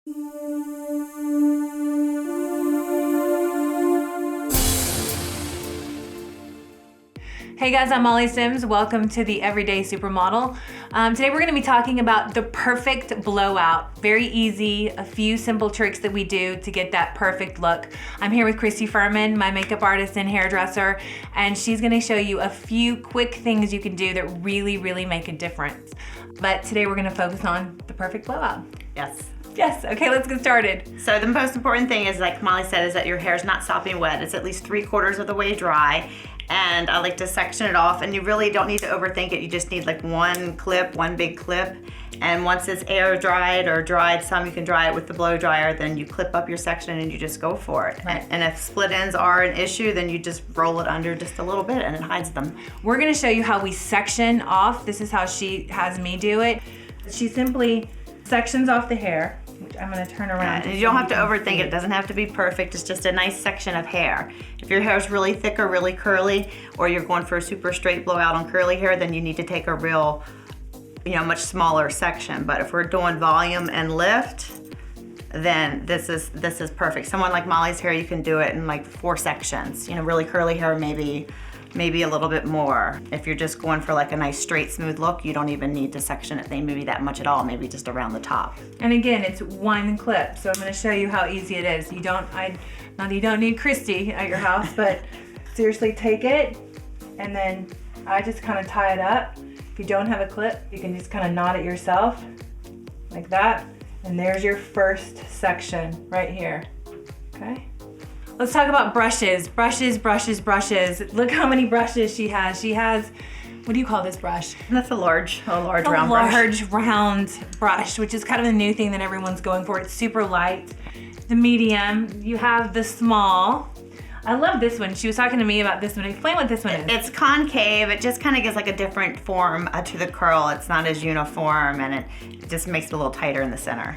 Hey guys, I'm Molly Sims. Welcome to the Everyday Supermodel. Today we're gonna be talking about the perfect blowout. Very easy, a few simple tricks that we do to get that perfect look. I'm here with Christy Furman, my makeup artist and hairdresser, and she's gonna show you a few quick things you can do that really make a difference. But today we're gonna focus on the perfect blowout. Yes, okay, let's get started. So the most important thing is, like Molly said, is that your hair is not sopping wet. It's at least 3/4 of the way dry. And I like to section it off, and you really don't need to overthink it. You just need like one clip, one big clip. And once it's air dried or dried some, you can dry it with the blow dryer, then you clip up your section and you just go for it. Right. And if split ends are an issue, then you just roll it under just a little bit and it hides them. We're gonna show you how we section off. This is how she has me do it. She simply sections off the hair, which I'm gonna turn around. And you don't have to overthink it. It doesn't have to be perfect. It's just a nice section of hair. If your hair is really thick or really curly, or you're going for a super straight blowout on curly hair, then you need to take a real, much smaller section. But if we're doing volume and lift, then this is perfect. Someone like Molly's hair, you can do it in like 4 sections. Really curly hair, maybe a little bit more. If you're just going for like a nice straight smooth look, you don't even need to section it maybe that much at all, maybe just around the top. And again, it's one clip, so I'm gonna show you how easy it is. Not that you don't need Christy at your house, but seriously, take it, and then I just kind of tie it up. If you don't have a clip, you can just kind of knot it yourself, like that, and there's your first section right here, okay? Let's talk about brushes. Brushes. Look how many brushes she has. She has, what do you call this brush? That's a large round brush. A large round brush, which is kind of a new thing that everyone's going for. It's super light. The medium, you have the small. I love this one. She was talking to me about this one. Explain what this one is. It's concave. It just kind of gives like a different form to the curl. It's not as uniform, and it just makes it a little tighter in the center.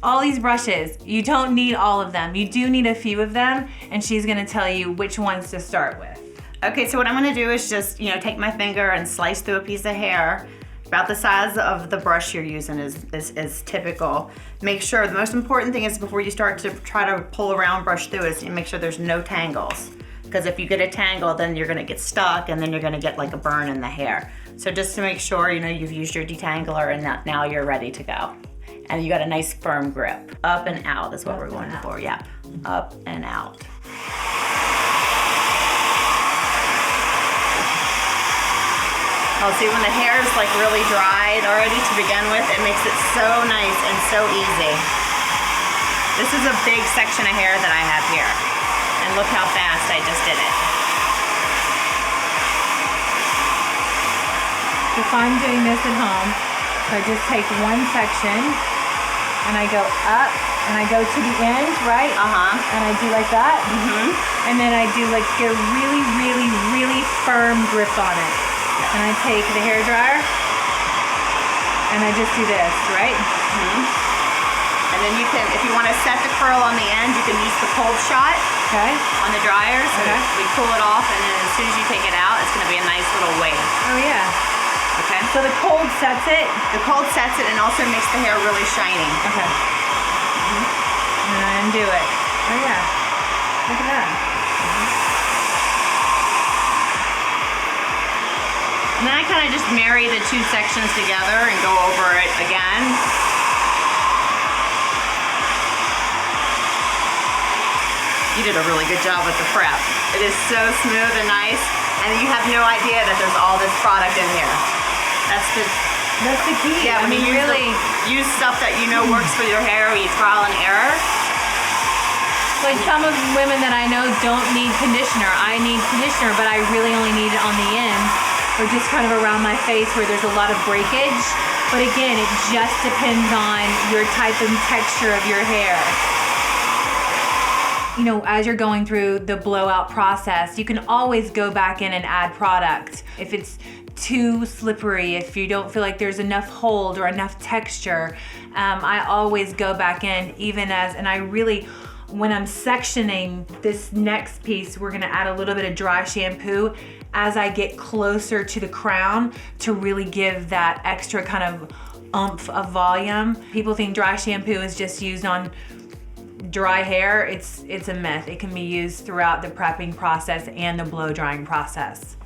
All these brushes, you don't need all of them. You do need a few of them, and she's gonna tell you which ones to start with. Okay, so what I'm gonna do is just, take my finger and slice through a piece of hair. About the size of the brush you're using is typical. Make sure, the most important thing is before you start to try to pull around, brush through, is you make sure there's no tangles. Because if you get a tangle, then you're gonna get stuck, and then you're gonna get like a burn in the hair. So just to make sure, you've used your detangler, and now you're ready to go. And you got a nice firm grip. Up and out is what we're going for, yeah. Up and out. Oh, see, when the hair is like really dried already to begin with, it makes it so nice and so easy. This is a big section of hair that I have here. And look how fast I just did it. If I'm doing this at home, so I just take one section, and I go up, and I go to the end, right? And I do like that. And then I do like get a really firm grip on it. And I take the hair dryer, and I just do this, right? And then you can, if you want to set the curl on the end, you can use the cold shot on the dryer. So we cool it off, and then as soon as you take it out, it's going to be a nice little wave. Oh yeah. Okay. So the cold sets it? The cold sets it and also makes the hair really shiny. Okay. And I undo it. Oh yeah. Look at that. And then I kind of just marry the 2 sections together and go over it again. You did a really good job with the prep. It is so smooth and nice, and you have no idea that there's all this product in here. That's the key. Yeah, when you really use stuff that works for your hair, or you trial and error. Like some of the women that I know don't need conditioner. I need conditioner, but I really only need it on the end, or just kind of around my face where there's a lot of breakage. But again, it just depends on your type and texture of your hair. As you're going through the blowout process, you can always go back in and add product. If it's too slippery, if you don't feel like there's enough hold or enough texture, I always go back in and I really, when I'm sectioning this next piece, we're gonna add a little bit of dry shampoo as I get closer to the crown to really give that extra kind of oomph of volume. People think dry shampoo is just used on dry hair. It's a myth. It can be used throughout the prepping process and the blow drying process.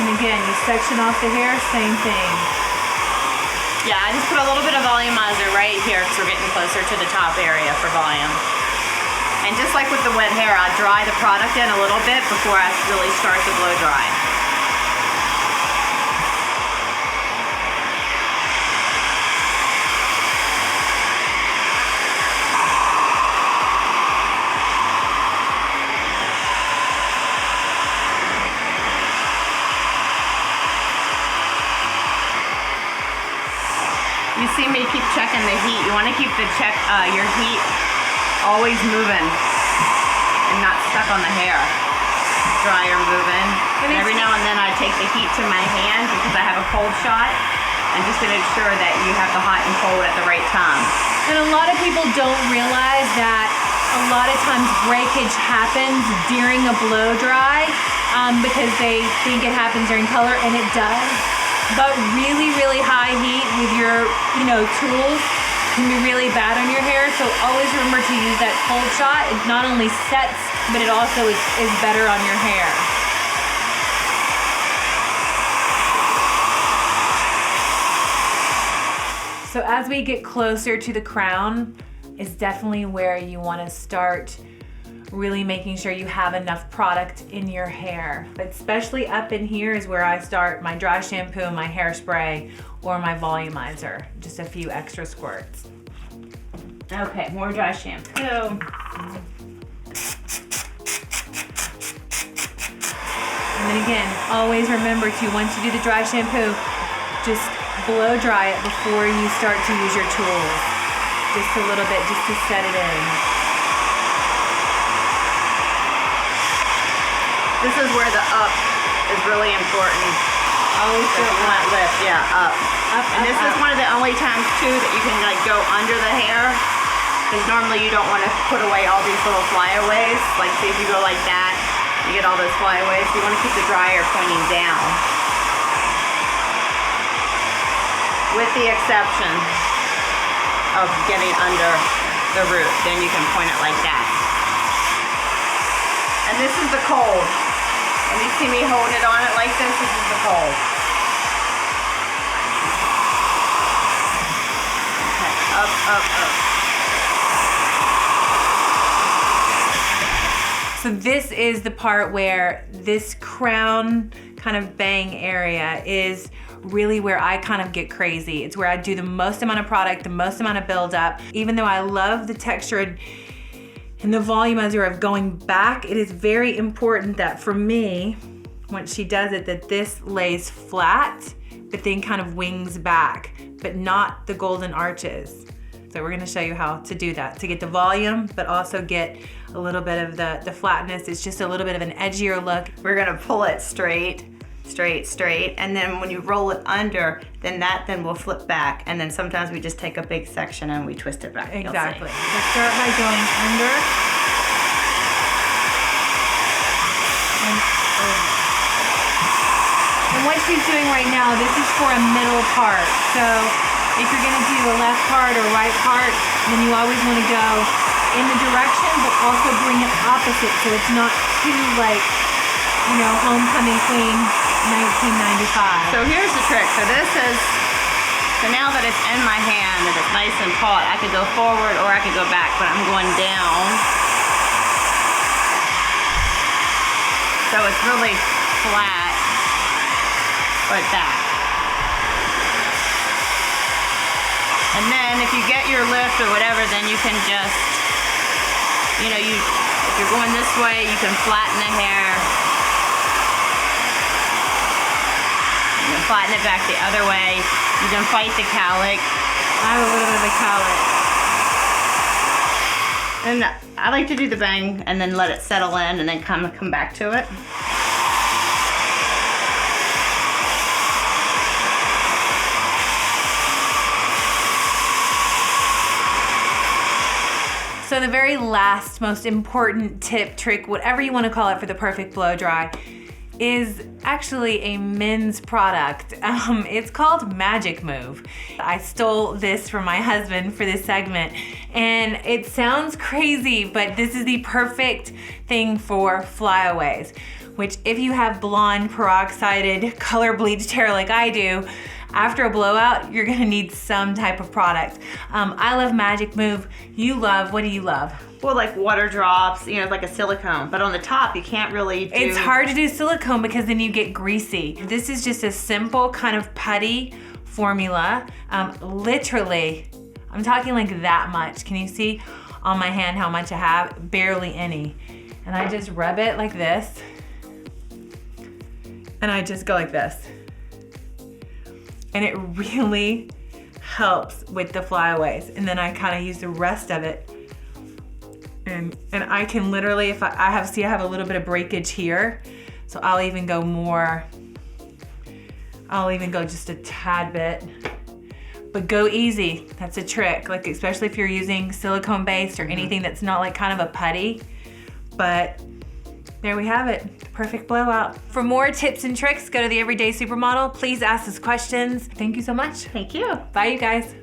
And again, you section off the hair, same thing. Yeah, I just put a little bit of volumizer right here because we're getting closer to the top area for volume. And just like with the wet hair, I dry the product in a little bit before I really start to blow dry. You see me keep checking the heat. You want to keep your heat always moving and not stuck on the hair. Dry or moving. And every now and then I take the heat to my hand because I have a cold shot, and just to make sure that you have the hot and cold at the right time. And a lot of people don't realize that a lot of times breakage happens during a blow dry because they think it happens during color, and it does. But really, really high heat with your, tools can be really bad on your hair. So always remember to use that cold shot. It not only sets, but it also is better on your hair. So as we get closer to the crown is definitely where you want to start really making sure you have enough product in your hair. But especially up in here is where I start my dry shampoo, my hairspray, or my volumizer. Just a few extra squirts. Okay, more dry shampoo. And then again, always remember to, once you do the dry shampoo, just blow dry it before you start to use your tools. Just a little bit, just to set it in. This is where the up is really important. Always So you want lift, yeah, up. And this is one of the only times too that you can go under the hair, because normally you don't want to put away all these little flyaways. Like see if you go like that, you get all those flyaways. You want to keep the dryer pointing down. With the exception of getting under the root, then you can point it like that. And this is the cold. When you see me holding it on it like this is the cold. Okay, up, up, up. So this is the part where this crown kind of bang area is really where I kind of get crazy. It's where I do the most amount of product, the most amount of buildup. Even though I love the texture and the volumizer of going back, it is very important that for me, once she does it, that this lays flat, but then kind of wings back, but not the golden arches. So we're gonna show you how to do that, to get the volume, but also get a little bit of the flatness. It's just a little bit of an edgier look. We're gonna pull it straight, and then when you roll it under, then will flip back, and then sometimes we just take a big section and we twist it back. Exactly. Let's start by going under and over. And what she's doing right now, this is for a middle part. So if you're gonna do a left part or right part, then you always wanna go in the direction, but also bring it opposite so it's not too homecoming queen 1995. So here's the trick. So now that it's in my hand and it's nice and taut, I could go forward or I could go back, but I'm going down. So it's really flat, like that. And then if you get your lift or whatever, then you can just, if you're going this way, you can flatten the hair. You can flatten it back the other way. You can fight the cowlick. I have a little bit of a cowlick. And I like to do the bang and then let it settle in and then come back to it. So the very last, most important tip, trick, whatever you want to call it for the perfect blow dry, is actually a men's product. It's called Magic Move. I stole this from my husband for this segment, and it sounds crazy, but this is the perfect thing for flyaways, which if you have blonde peroxided color bleached hair like I do, after a blowout, you're gonna need some type of product. I love Magic Move. You love, what do you love? Well, like water drops, you know, like a silicone, but on the top, you can't really do... It's hard to do silicone because then you get greasy. This is just a simple kind of putty formula. Literally, I'm talking like that much. Can you see on my hand how much I have? Barely any. And I just rub it like this. And I just go like this. And it really helps with the flyaways. And then I kind of use the rest of it. And I can literally, if I have a little bit of breakage here, so I'll even go more, I'll even go just a tad bit. But go easy, that's a trick. Like especially if you're using silicone based or anything that's not like kind of a putty. But there we have it, the perfect blowout. For more tips and tricks, go to the Everyday Supermodel. Please ask us questions. Thank you so much. Thank you. Bye, you guys.